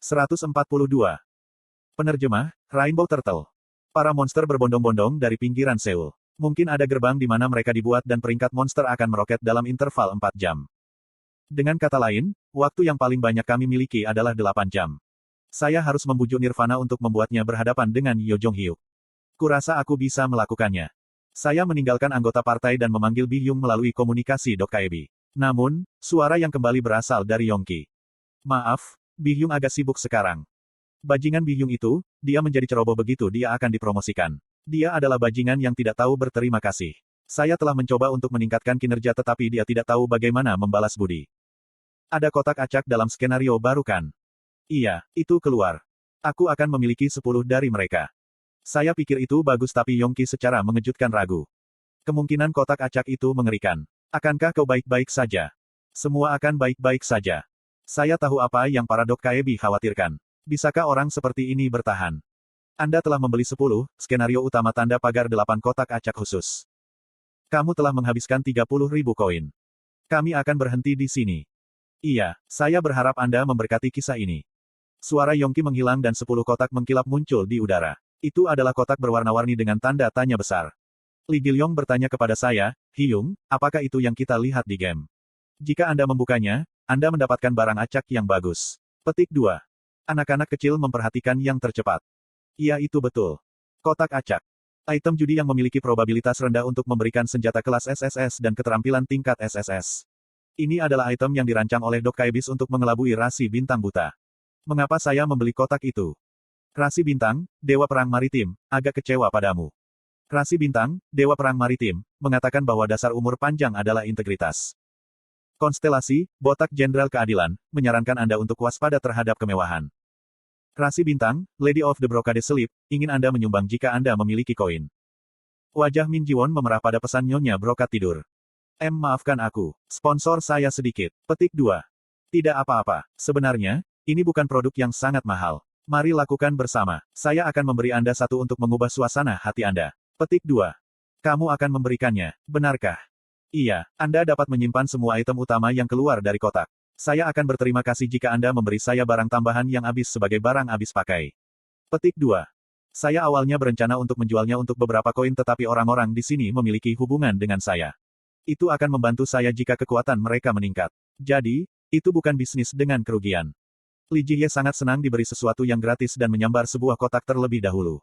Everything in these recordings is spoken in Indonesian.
142. Penerjemah, Rainbow Turtle. Para monster berbondong-bondong dari pinggiran Seoul. Mungkin ada gerbang di mana mereka dibuat dan peringkat monster akan meroket dalam interval 4 jam. Dengan kata lain, waktu yang paling banyak kami miliki adalah 8 jam. Saya harus membujuk Nirvana untuk membuatnya berhadapan dengan Yo Jong-hyuk. Kurasa aku bisa melakukannya. Saya meninggalkan anggota partai dan memanggil Bi-hyung melalui komunikasi Dokkaebi. Namun, suara yang kembali berasal dari Yongki. Maaf, Bi-hyung agak sibuk sekarang. Bajingan Bi-hyung itu, dia menjadi ceroboh begitu dia akan dipromosikan. Dia adalah bajingan yang tidak tahu berterima kasih. Saya telah mencoba untuk meningkatkan kinerja tetapi dia tidak tahu bagaimana membalas budi. Ada kotak acak dalam skenario baru kan? Iya, itu keluar. Aku akan memiliki 10 dari mereka. Saya pikir itu bagus tapi Yongki secara mengejutkan ragu. Kemungkinan kotak acak itu mengerikan. Akankah kau baik-baik saja? Semua akan baik-baik saja. Saya tahu apa yang para Dokkaebi khawatirkan. Bisakah orang seperti ini bertahan? Anda telah membeli 10, skenario utama tanda pagar 8 kotak acak khusus. Kamu telah menghabiskan 30.000 koin. Kami akan berhenti di sini. Iya, saya berharap Anda memberkati kisah ini. Suara Yongki menghilang dan 10 kotak mengkilap muncul di udara. Itu adalah kotak berwarna-warni dengan tanda tanya besar. Lee Gilyong bertanya kepada saya, Hyung, apakah itu yang kita lihat di game? Jika Anda membukanya, Anda mendapatkan barang acak yang bagus. Petik 2. Anak-anak kecil memperhatikan yang tercepat. Iya itu betul. Kotak acak. Item judi yang memiliki probabilitas rendah untuk memberikan senjata kelas SSS dan keterampilan tingkat SSS. Ini adalah item yang dirancang oleh Dokkaebis untuk mengelabui rasi bintang buta. Mengapa saya membeli kotak itu? Rasi bintang, Dewa Perang Maritim, agak kecewa padamu. Rasi bintang, Dewa Perang Maritim, mengatakan bahwa dasar umur panjang adalah integritas. Konstelasi, Botak Jenderal Keadilan, menyarankan Anda untuk waspada terhadap kemewahan. Rasi bintang, Lady of the Brocade Sleep, ingin Anda menyumbang jika Anda memiliki koin. Wajah Min Jiwon memerah pada pesan Nyonya Brokat tidur. Maafkan aku. Sponsor saya sedikit. Petik 2. Tidak apa-apa. Sebenarnya, ini bukan produk yang sangat mahal. Mari lakukan bersama. Saya akan memberi Anda satu untuk mengubah suasana hati Anda. Petik 2. Kamu akan memberikannya, benarkah? Iya, Anda dapat menyimpan semua item utama yang keluar dari kotak. Saya akan berterima kasih jika Anda memberi saya barang tambahan yang habis sebagai barang habis pakai. Petik 2. Saya awalnya berencana untuk menjualnya untuk beberapa koin tetapi orang-orang di sini memiliki hubungan dengan saya. Itu akan membantu saya jika kekuatan mereka meningkat. Jadi, itu bukan bisnis dengan kerugian. Lee Ji-hye sangat senang diberi sesuatu yang gratis dan menyambar sebuah kotak terlebih dahulu.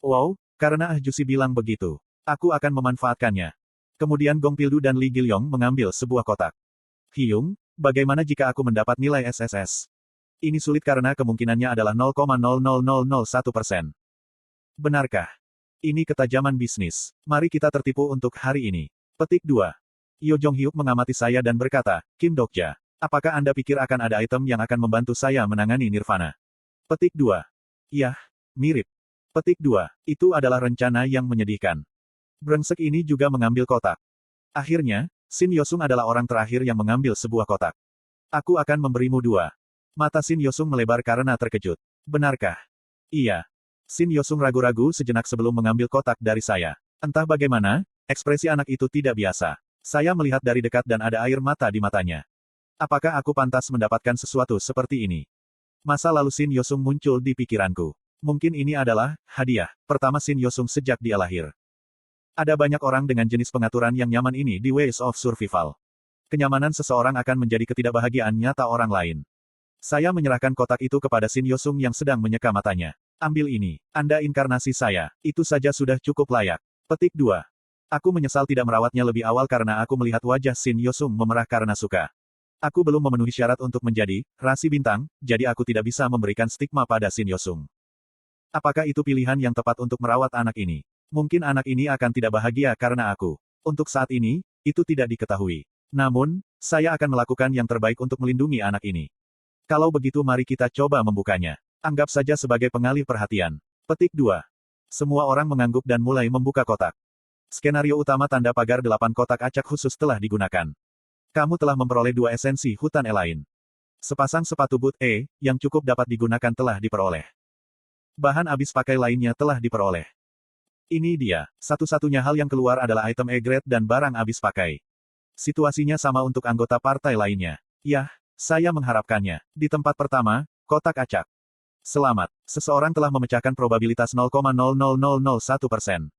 Wow, karena Jusi bilang begitu. Aku akan memanfaatkannya. Kemudian Gong Pildu dan Lee Gilyong mengambil sebuah kotak. Hyung, bagaimana jika aku mendapat nilai SSS? Ini sulit karena kemungkinannya adalah 0,00001%. Benarkah? Ini ketajaman bisnis. Mari kita tertipu untuk hari ini. Petik 2. Yo Jong-hyuk mengamati saya dan berkata, Kim Dokja, apakah Anda pikir akan ada item yang akan membantu saya menangani Nirvana? Petik 2. Yah, mirip. Petik 2. Itu adalah rencana yang menyedihkan. Brengsek ini juga mengambil kotak. Akhirnya, Shin Yosung adalah orang terakhir yang mengambil sebuah kotak. Aku akan memberimu 2. Mata Shin Yosung melebar karena terkejut. Benarkah? Iya. Shin Yosung ragu-ragu sejenak sebelum mengambil kotak dari saya. Entah bagaimana, ekspresi anak itu tidak biasa. Saya melihat dari dekat dan ada air mata di matanya. Apakah aku pantas mendapatkan sesuatu seperti ini? Masa lalu Shin Yosung muncul di pikiranku. Mungkin ini adalah hadiah pertama Shin Yosung sejak dia lahir. Ada banyak orang dengan jenis pengaturan yang nyaman ini di Ways of Survival. Kenyamanan seseorang akan menjadi ketidakbahagiaan nyata orang lain. Saya menyerahkan kotak itu kepada Shin Yosung yang sedang menyeka matanya. Ambil ini. Anda inkarnasi saya. Itu saja sudah cukup layak. Petik 2. Aku menyesal tidak merawatnya lebih awal karena aku melihat wajah Shin Yosung memerah karena suka. Aku belum memenuhi syarat untuk menjadi rasi bintang, jadi aku tidak bisa memberikan stigma pada Shin Yosung. Apakah itu pilihan yang tepat untuk merawat anak ini? Mungkin anak ini akan tidak bahagia karena aku. Untuk saat ini, itu tidak diketahui. Namun, saya akan melakukan yang terbaik untuk melindungi anak ini. Kalau begitu mari kita coba membukanya. Anggap saja sebagai pengalih perhatian. Petik 2. Semua orang mengangguk dan mulai membuka kotak. Skenario utama tanda pagar 8 kotak acak khusus telah digunakan. Kamu telah memperoleh 2 esensi hutan Elaine. Sepasang sepatu boot yang cukup dapat digunakan telah diperoleh. Bahan habis pakai lainnya telah diperoleh. Ini dia. Satu-satunya hal yang keluar adalah item E-grade dan barang habis pakai. Situasinya sama untuk anggota partai lainnya. Yah, saya mengharapkannya. Di tempat pertama, kotak acak. Selamat. Seseorang telah memecahkan probabilitas 0,00001%.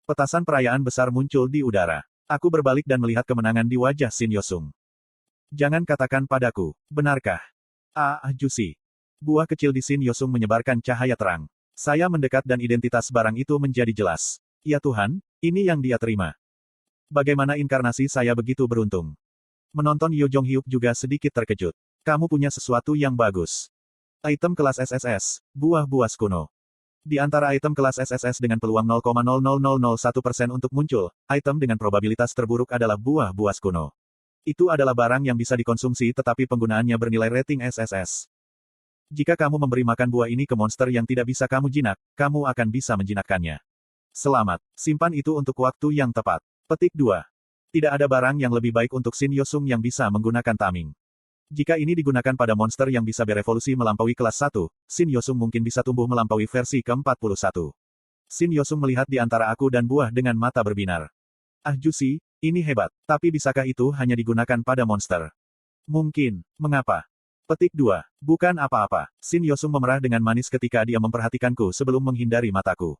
Petasan perayaan besar muncul di udara. Aku berbalik dan melihat kemenangan di wajah Shin Yosung. Jangan katakan padaku, benarkah? Jusi. Buah kecil di Shin Yosung menyebarkan cahaya terang. Saya mendekat dan identitas barang itu menjadi jelas. Ya Tuhan, ini yang dia terima. Bagaimana inkarnasi saya begitu beruntung. Menonton Yo Jong Hyuk juga sedikit terkejut. Kamu punya sesuatu yang bagus. Item kelas SSS, buah buas kuno. Di antara item kelas SSS dengan peluang 0,00001% untuk muncul, item dengan probabilitas terburuk adalah buah buas kuno. Itu adalah barang yang bisa dikonsumsi tetapi penggunaannya bernilai rating SSS. Jika kamu memberi makan buah ini ke monster yang tidak bisa kamu jinak, kamu akan bisa menjinakkannya. Selamat, simpan itu untuk waktu yang tepat. Petik 2. Tidak ada barang yang lebih baik untuk Shin Yosung yang bisa menggunakan taming. Jika ini digunakan pada monster yang bisa berevolusi melampaui kelas 1, Shin Yosung mungkin bisa tumbuh melampaui versi ke-41. Shin Yosung melihat di antara aku dan buah dengan mata berbinar. Jusi, ini hebat, tapi bisakah itu hanya digunakan pada monster? Mungkin, mengapa? Petik 2. Bukan apa-apa. Shin Yosung memerah dengan manis ketika dia memperhatikanku sebelum menghindari mataku.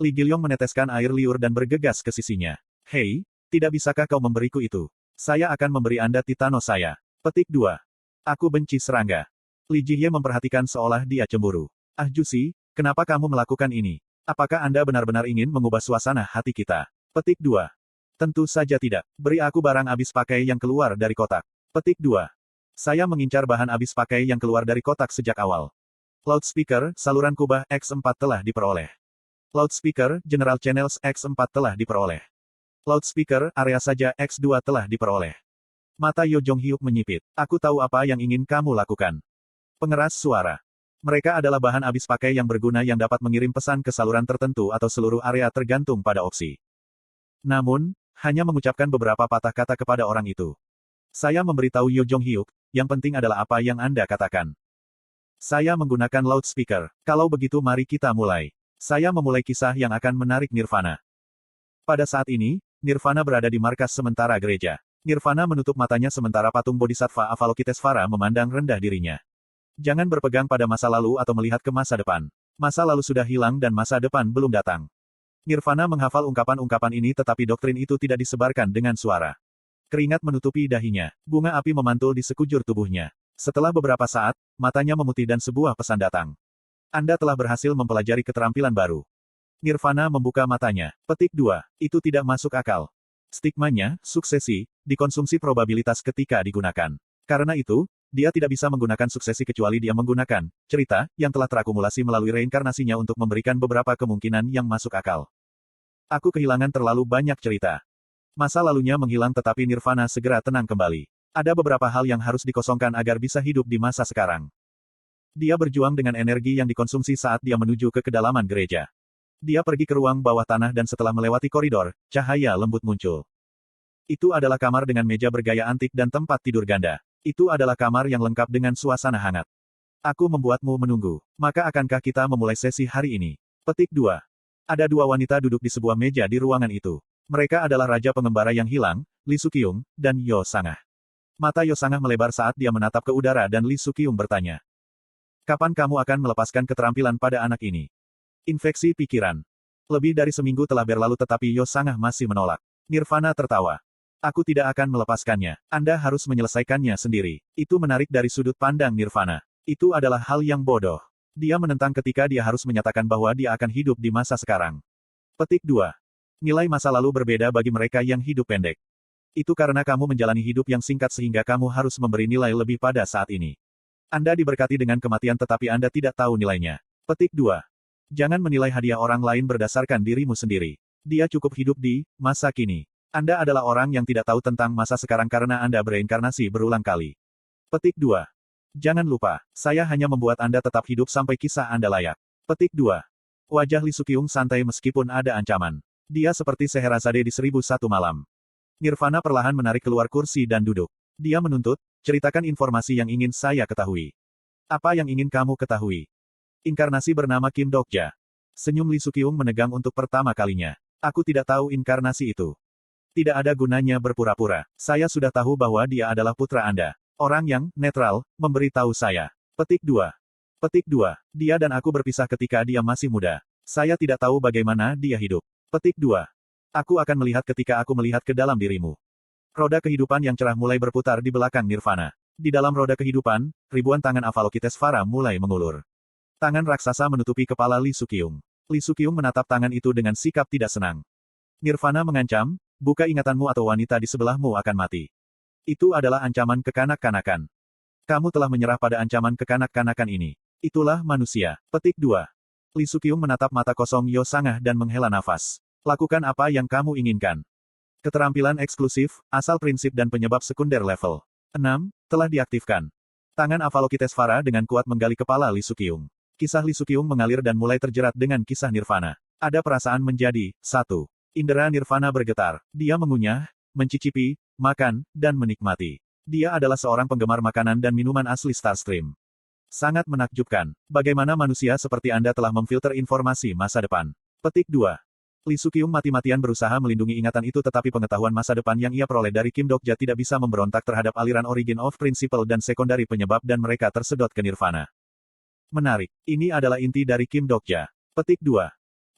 Li Gilyong meneteskan air liur dan bergegas ke sisinya. Hei, tidak bisakah kau memberiku itu? Saya akan memberi Anda titano saya. Petik 2. Aku benci serangga. Li Jihye memperhatikan seolah dia cemburu. Jusi, kenapa kamu melakukan ini? Apakah Anda benar-benar ingin mengubah suasana hati kita? Petik 2. Tentu saja tidak. Beri aku barang habis pakai yang keluar dari kotak. Petik 2. Saya mengincar bahan habis pakai yang keluar dari kotak sejak awal. Loudspeaker, saluran kubah X4 telah diperoleh. Loudspeaker, General Channels X4 telah diperoleh. Loudspeaker, area saja X2 telah diperoleh. Mata Yo Jong Hyuk menyipit. Aku tahu apa yang ingin kamu lakukan. Pengeras suara. Mereka adalah bahan habis pakai yang berguna yang dapat mengirim pesan ke saluran tertentu atau seluruh area tergantung pada opsi. Namun, hanya mengucapkan beberapa patah kata kepada orang itu. Saya memberitahu Yo Jong Hyuk, yang penting adalah apa yang Anda katakan. Saya menggunakan loudspeaker. Kalau begitu mari kita mulai. Saya memulai kisah yang akan menarik Nirvana. Pada saat ini, Nirvana berada di markas sementara gereja. Nirvana menutup matanya sementara patung Bodhisattva Avalokitesvara memandang rendah dirinya. Jangan berpegang pada masa lalu atau melihat ke masa depan. Masa lalu sudah hilang dan masa depan belum datang. Nirvana menghafal ungkapan-ungkapan ini tetapi doktrin itu tidak disebarkan dengan suara. Keringat menutupi dahinya. Bunga api memantul di sekujur tubuhnya. Setelah beberapa saat, matanya memutih dan sebuah pesan datang. Anda telah berhasil mempelajari keterampilan baru. Nirvana membuka matanya. Petik 2. Itu tidak masuk akal. Stigmanya, suksesi, dikonsumsi probabilitas ketika digunakan. Karena itu, dia tidak bisa menggunakan suksesi kecuali dia menggunakan cerita yang telah terakumulasi melalui reinkarnasinya untuk memberikan beberapa kemungkinan yang masuk akal. Aku kehilangan terlalu banyak cerita. Masa lalunya menghilang tetapi Nirvana segera tenang kembali. Ada beberapa hal yang harus dikosongkan agar bisa hidup di masa sekarang. Dia berjuang dengan energi yang dikonsumsi saat dia menuju ke kedalaman gereja. Dia pergi ke ruang bawah tanah dan setelah melewati koridor, cahaya lembut muncul. Itu adalah kamar dengan meja bergaya antik dan tempat tidur ganda. Itu adalah kamar yang lengkap dengan suasana hangat. Aku membuatmu menunggu. Maka akankah kita memulai sesi hari ini? Petik 2. Ada dua wanita duduk di sebuah meja di ruangan itu. Mereka adalah Raja Pengembara yang hilang, Li Sukyung, dan Yo Sangah. Mata Yo Sangah melebar saat dia menatap ke udara dan Li Sukyung bertanya. Kapan kamu akan melepaskan keterampilan pada anak ini? Infeksi pikiran. Lebih dari seminggu telah berlalu tetapi Yo Sangah masih menolak. Nirvana tertawa. Aku tidak akan melepaskannya. Anda harus menyelesaikannya sendiri. Itu menarik dari sudut pandang Nirvana. Itu adalah hal yang bodoh. Dia menentang ketika dia harus menyatakan bahwa dia akan hidup di masa sekarang. Petik 2. Nilai masa lalu berbeda bagi mereka yang hidup pendek. Itu karena kamu menjalani hidup yang singkat sehingga kamu harus memberi nilai lebih pada saat ini. Anda diberkati dengan kematian tetapi Anda tidak tahu nilainya. Petik 2. Jangan menilai hadiah orang lain berdasarkan dirimu sendiri. Dia cukup hidup di masa kini. Anda adalah orang yang tidak tahu tentang masa sekarang karena Anda bereinkarnasi berulang kali. Petik 2. Jangan lupa, saya hanya membuat Anda tetap hidup sampai kisah Anda layak. Petik 2. Wajah Li Sukyung santai meskipun ada ancaman. Dia seperti Scheherazade di 1001 malam. Nirvana perlahan menarik keluar kursi dan duduk. Dia menuntut, ceritakan informasi yang ingin saya ketahui. Apa yang ingin kamu ketahui? Inkarnasi bernama Kim Dokja. Senyum Li Sukyung menegang untuk pertama kalinya. Aku tidak tahu inkarnasi itu. Tidak ada gunanya berpura-pura. Saya sudah tahu bahwa dia adalah putra Anda. Orang yang netral memberitahu saya. Petik 2. Petik 2. Dia dan aku berpisah ketika dia masih muda. Saya tidak tahu bagaimana dia hidup. Petik 2. Aku akan melihat ketika aku melihat ke dalam dirimu. Roda kehidupan yang cerah mulai berputar di belakang Nirvana. Di dalam roda kehidupan, ribuan tangan Avalokitesvara mulai mengulur. Tangan raksasa menutupi kepala Lee Sukyung. Lee Sukyung menatap tangan itu dengan sikap tidak senang. Nirvana mengancam, buka ingatanmu atau wanita di sebelahmu akan mati. Itu adalah ancaman kekanak-kanakan. Kamu telah menyerah pada ancaman kekanak-kanakan ini. Itulah manusia. Petik 2. Lee Sukyung menatap mata kosong Yo Sangah dan menghela nafas. Lakukan apa yang kamu inginkan. Keterampilan eksklusif, asal prinsip dan penyebab sekunder level 6, telah diaktifkan. Tangan Avalokitesvara dengan kuat menggali kepala Lee Sukyung. Kisah Lee Sukyung mengalir dan mulai terjerat dengan kisah Nirvana. Ada perasaan menjadi satu. Indera Nirvana bergetar. Dia mengunyah, mencicipi, makan, dan menikmati. Dia adalah seorang penggemar makanan dan minuman asli Starstream. Sangat menakjubkan. Bagaimana manusia seperti Anda telah memfilter informasi masa depan. Petik 2. Lee Sukyung mati-matian berusaha melindungi ingatan itu tetapi pengetahuan masa depan yang ia peroleh dari Kim Dokja tidak bisa memberontak terhadap aliran origin of principle dan sekundari penyebab dan mereka tersedot ke Nirvana. Menarik. Ini adalah inti dari Kim Dokja. Petik 2.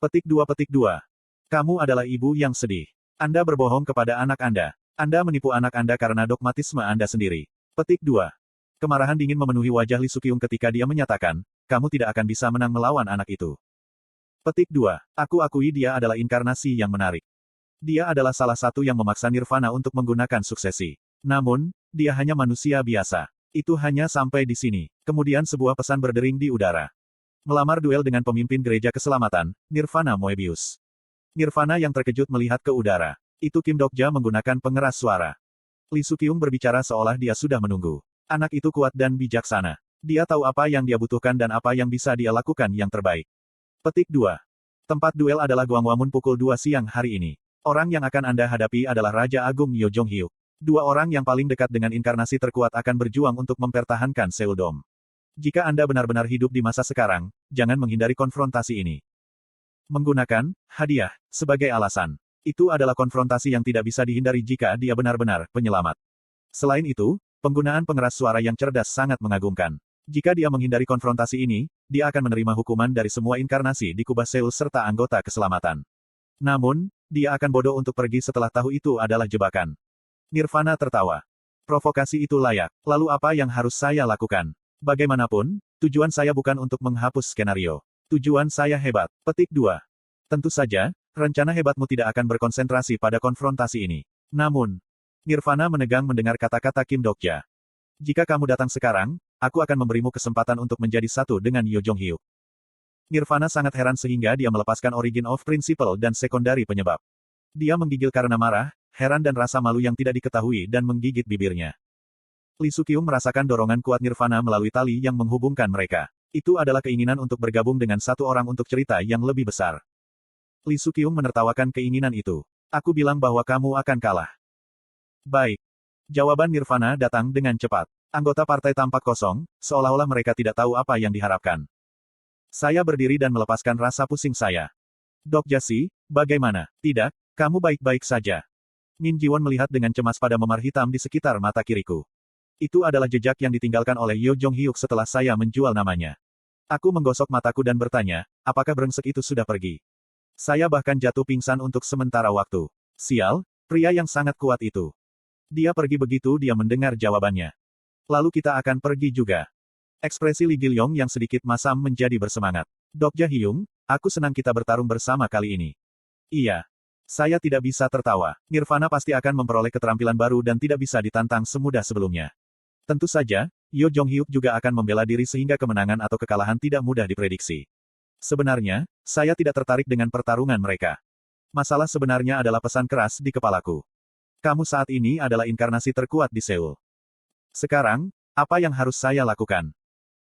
Petik 2. Petik 2. Kamu adalah ibu yang sedih. Anda berbohong kepada anak Anda. Anda menipu anak Anda karena dogmatisme Anda sendiri. Petik 2. Kemarahan dingin memenuhi wajah Lee Sukyung ketika dia menyatakan, kamu tidak akan bisa menang melawan anak itu. Petik 2. Aku akui dia adalah inkarnasi yang menarik. Dia adalah salah satu yang memaksa Nirvana untuk menggunakan suksesi. Namun, dia hanya manusia biasa. Itu hanya sampai di sini. Kemudian sebuah pesan berdering di udara. Melamar duel dengan pemimpin gereja keselamatan, Nirvana Moebius. Nirvana yang terkejut melihat ke udara. Itu Kim Dokja menggunakan pengeras suara. Lee Sukyung berbicara seolah dia sudah menunggu. Anak itu kuat dan bijaksana. Dia tahu apa yang dia butuhkan dan apa yang bisa dia lakukan yang terbaik. Petik 2. Tempat duel adalah Gwanghwamun pukul 2 siang hari ini. Orang yang akan Anda hadapi adalah Raja Agung Yo Jong-hyuk. Dua orang yang paling dekat dengan inkarnasi terkuat akan berjuang untuk mempertahankan Seoul Dome. Jika Anda benar-benar hidup di masa sekarang, jangan menghindari konfrontasi ini. Menggunakan hadiah sebagai alasan. Itu adalah konfrontasi yang tidak bisa dihindari jika dia benar-benar penyelamat. Selain itu, penggunaan pengeras suara yang cerdas sangat mengagumkan. Jika dia menghindari konfrontasi ini, dia akan menerima hukuman dari semua inkarnasi di kubah Seoul serta anggota keselamatan. Namun, dia akan bodoh untuk pergi setelah tahu itu adalah jebakan. Nirvana tertawa. Provokasi itu layak. Lalu apa yang harus saya lakukan? Bagaimanapun, tujuan saya bukan untuk menghapus skenario. Tujuan saya hebat. Petik 2. Tentu saja, rencana hebatmu tidak akan berkonsentrasi pada konfrontasi ini. Namun, Nirvana menegang mendengar kata-kata Kim Dokja. Jika kamu datang sekarang, aku akan memberimu kesempatan untuk menjadi satu dengan Yo Jong-hyuk. Nirvana sangat heran sehingga dia melepaskan origin of principle dan sekundari penyebab. Dia menggigil karena marah, heran dan rasa malu yang tidak diketahui dan menggigit bibirnya. Lee Sukyung merasakan dorongan kuat Nirvana melalui tali yang menghubungkan mereka. Itu adalah keinginan untuk bergabung dengan satu orang untuk cerita yang lebih besar. Lee Sukyung menertawakan keinginan itu. Aku bilang bahwa kamu akan kalah. Baik. Jawaban Nirvana datang dengan cepat. Anggota partai tampak kosong, seolah-olah mereka tidak tahu apa yang diharapkan. Saya berdiri dan melepaskan rasa pusing saya. Dokja Si, bagaimana? Tidak, kamu baik-baik saja. Min Jiwon melihat dengan cemas pada memar hitam di sekitar mata kiriku. Itu adalah jejak yang ditinggalkan oleh Yo Jong-hyuk setelah saya menjual namanya. Aku menggosok mataku dan bertanya, apakah brengsek itu sudah pergi? Saya bahkan jatuh pingsan untuk sementara waktu. Sial, pria yang sangat kuat itu. Dia pergi begitu dia mendengar jawabannya. Lalu kita akan pergi juga. Ekspresi Lee Gilyong yang sedikit masam menjadi bersemangat. Dokja Hyung, aku senang kita bertarung bersama kali ini. Iya. Saya tidak bisa tertawa. Nirvana pasti akan memperoleh keterampilan baru dan tidak bisa ditantang semudah sebelumnya. Tentu saja, Yo Jong-hyuk juga akan membela diri sehingga kemenangan atau kekalahan tidak mudah diprediksi. Sebenarnya, saya tidak tertarik dengan pertarungan mereka. Masalah sebenarnya adalah pesan keras di kepalaku. Kamu saat ini adalah inkarnasi terkuat di Seoul. Sekarang, apa yang harus saya lakukan?